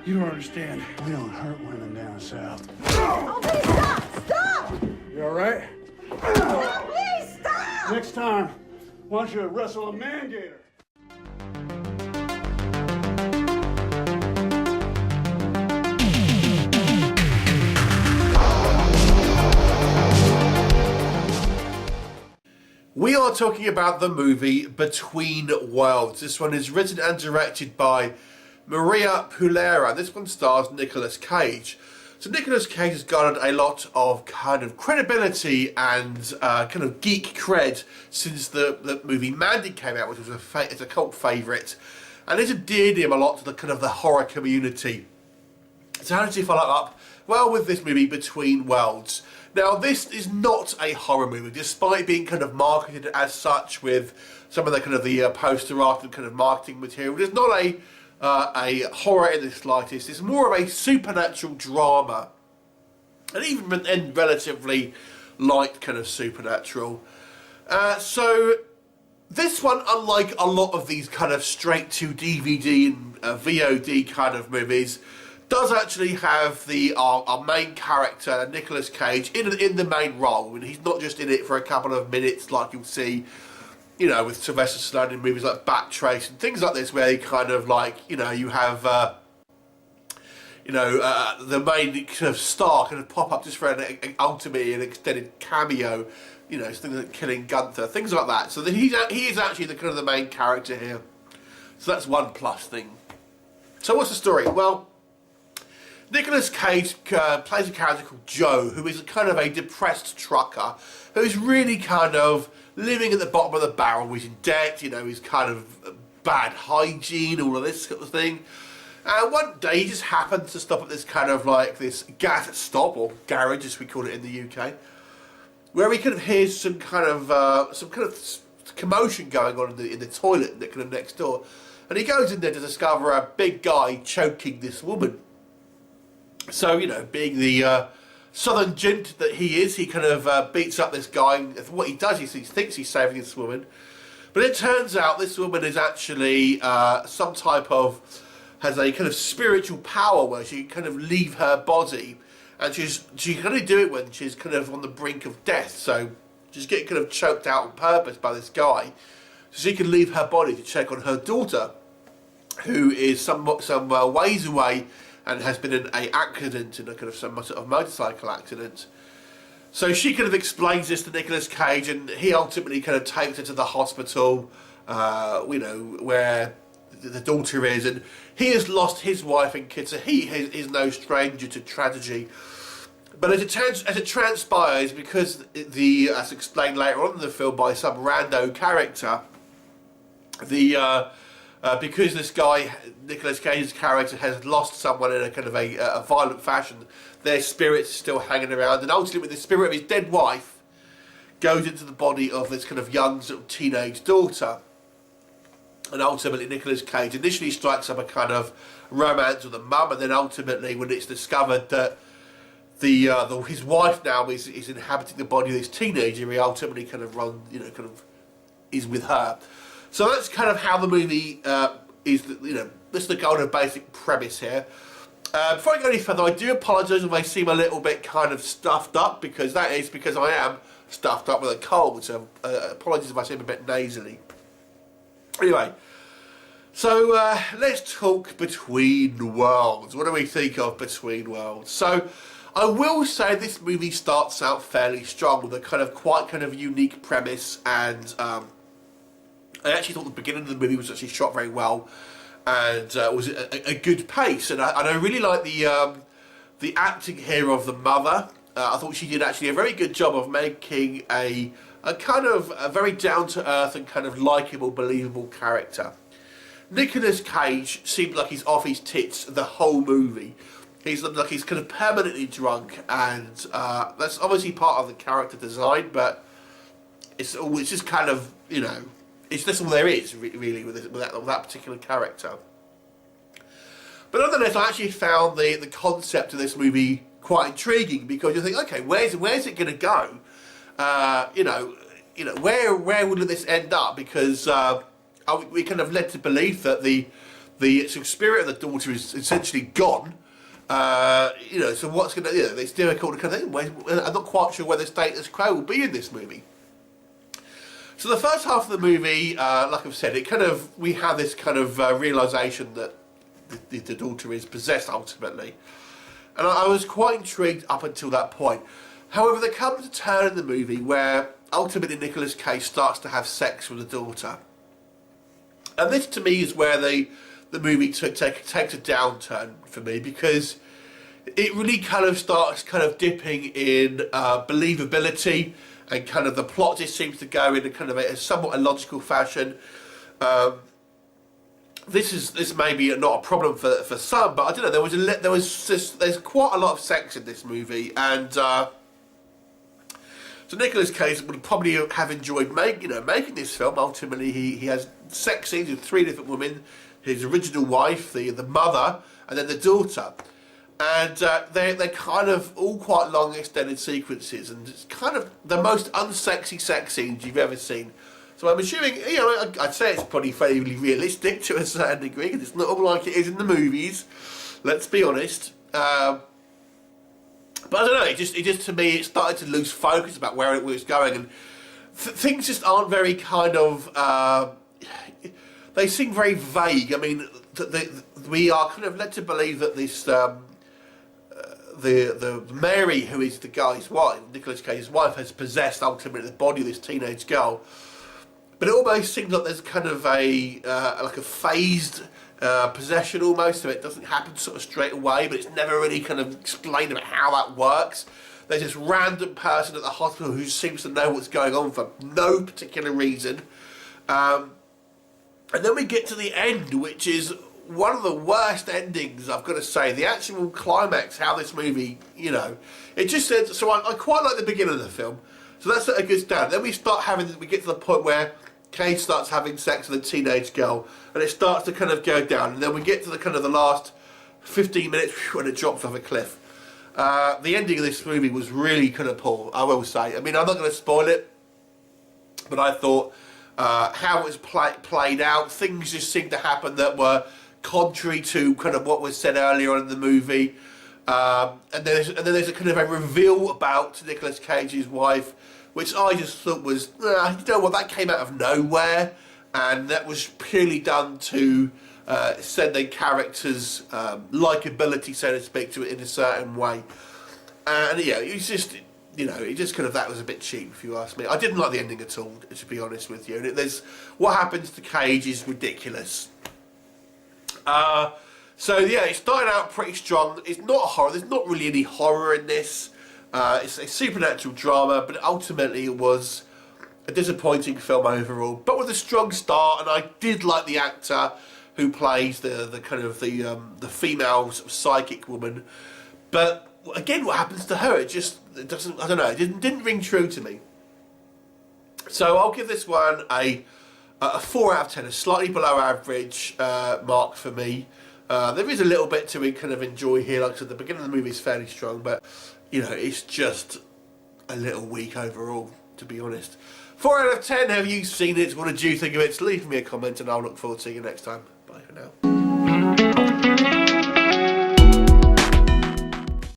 You don't understand. We don't hurt women down south. Oh, please stop! Stop! You all right? No, please stop! Next time, why don't you wrestle a man-gator? We are talking about the movie Between Worlds. This one is written and directed by Maria Pulera. This one stars Nicolas Cage. So Nicolas Cage has garnered a lot of kind of credibility and kind of geek cred since the movie Mandy came out, which was it's a cult favourite, and it's endeared him a lot to the kind of the horror community. So how does he follow up? Well, with this movie Between Worlds. Now, this is not a horror movie, despite being kind of marketed as such with some of the kind of the poster art and kind of marketing material. It's not a horror in the slightest. It's more of a supernatural drama, and even and relatively light kind of supernatural. So this one, unlike a lot of these kind of straight to DVD and VOD kind of movies, does actually have our main character, Nicolas Cage, in the main role. I mean, he's not just in it for a couple of minutes like you'll see, you know, with Sylvester Stallone in movies like Backtrace and things like this, where he kind of like, you know, you have, the main kind of star kind of pop up just for ultimately an extended cameo, you know, things like Killing Gunther, things like that. So he is actually the kind of the main character here. So that's one plus thing. So what's the story? Well, Nicolas Cage plays a character called Joe, who is kind of a depressed trucker, who's really kind of living at the bottom of the barrel. He's in debt, you know, he's kind of bad hygiene, all of this sort of thing. And one day he just happens to stop at this kind of like this gas stop, or garage as we call it in the UK, where he kind of hears some kind of commotion going on in the toilet kind of next door. And he goes in there to discover a big guy choking this woman. So, you know, being the southern gent that he is, he kind of beats up this guy, and what he does is he thinks he's saving this woman, but it turns out this woman is actually some type of, has a kind of spiritual power where she can kind of leave her body, and she can only do it when she's kind of on the brink of death, so she's getting kind of choked out on purpose by this guy, so she can leave her body to check on her daughter, who is some ways away, and has been in an accident, in a kind of some sort of motorcycle accident. So she kind of explains this to Nicolas Cage, and he ultimately kind of takes her to the hospital, you know, where the daughter is, and he has lost his wife and kids, so he is no stranger to tragedy. But as it transpires, because as explained later on in the film by some rando character, because this guy, Nicolas Cage's character, has lost someone in a kind of a violent fashion, their spirit's still hanging around, and ultimately the spirit of his dead wife goes into the body of this kind of young sort of teenage daughter. And ultimately Nicolas Cage initially strikes up a kind of romance with the mum, and then ultimately when it's discovered that his wife now is inhabiting the body of this teenager, he ultimately kind of is with her. So that's kind of how the movie is, you know, this is the kind of basic premise here. Before I go any further, I do apologise if I seem a little bit kind of stuffed up, because that is because I am stuffed up with a cold, so apologies if I seem a bit nasally. Anyway, so let's talk Between Worlds. What do we think of Between Worlds? So I will say this movie starts out fairly strong with a quite unique premise, and I actually thought the beginning of the movie was actually shot very well, and was a good pace, and I really like the acting here of the mother. I thought she did actually a very good job of making a kind of a very down to earth and kind of likeable, believable character. Nicolas Cage seemed like he's off his tits the whole movie. He's like he's kind of permanently drunk, and that's obviously part of the character design, but it's just kind of, you know, it's just all there is really with that particular character. But nonetheless, I actually found the concept of this movie quite intriguing, because you think, okay, where's it going to go? You know, where will this end up? Because we kind of led to believe that the sort of spirit of the daughter is essentially gone. You know, so what's going to, you know, it's difficult to kind of think. I'm not quite sure where the status quo will be in this movie. So the first half of the movie, like I've said, we have this kind of realisation that the daughter is possessed ultimately. And I was quite intrigued up until that point. However, there comes a turn in the movie where ultimately Nicolas Cage starts to have sex with the daughter. And this to me is where the movie takes a downturn for me, because it really kind of starts kind of dipping in believability, and kind of the plot just seems to go in a kind of a somewhat illogical fashion. This may be not a problem for some, but I don't know. There's quite a lot of sex in this movie, and so Nicolas Cage would probably have enjoyed making this film. Ultimately, he has sex scenes with 3 different women: his original wife, the mother, and then the daughter. And they're kind of all quite long extended sequences, and it's kind of the most unsexy sex scenes you've ever seen. So I'm assuming, you know, I'd say it's probably fairly realistic to a certain degree, because it's not all like it is in the movies, let's be honest. But I don't know, it just to me, it started to lose focus about where it was going, and things just aren't very kind of, they seem very vague. I mean, we are kind of led to believe that this, the Mary, who is the guy's wife, Nicolas Cage's wife, has possessed ultimately the body of this teenage girl. But it almost seems like there's kind of like a phased possession almost, so it doesn't happen sort of straight away, but it's never really kind of explained about how that works. There's this random person at the hospital who seems to know what's going on for no particular reason. And then we get to the end, which is one of the worst endings, I've got to say. The actual climax, how this movie, you know, it just says, so I quite like the beginning of the film, so that's a good start. Then we get to the point where Cage starts having sex with a teenage girl, and it starts to kind of go down, and then we get to the kind of the last 15 minutes, and it drops off a cliff. The ending of this movie was really kind of poor, I will say. I mean, I'm not going to spoil it, but I thought how it was played out, things just seemed to happen that were contrary to kind of what was said earlier on in the movie. And then there's a kind of a reveal about Nicolas Cage's wife, which I just thought was, you know what, that came out of nowhere, and that was purely done to send a character's likability, so to speak, to it in a certain way. And yeah, it's just, you know, it just kind of, that was a bit cheap, if you ask me. I didn't like the ending at all, to be honest with you. And what happens to Cage is ridiculous. So yeah, it started out pretty strong. It's not horror. There's not really any horror in this. It's a supernatural drama, but ultimately it was a disappointing film overall. But with a strong start, and I did like the actor who plays the kind of the female sort of psychic woman. But again, what happens to her? It doesn't. I don't know. It didn't ring true to me. So I'll give this one a 4 out of 10, a slightly below average mark for me. There is a little bit to kind of enjoy here. Like I said, the beginning of the movie is fairly strong, but you know, it's just a little weak overall, to be honest. 4 out of 10, have you seen it? What did you think of it? Leave me a comment and I'll look forward to seeing you next time. Bye for now.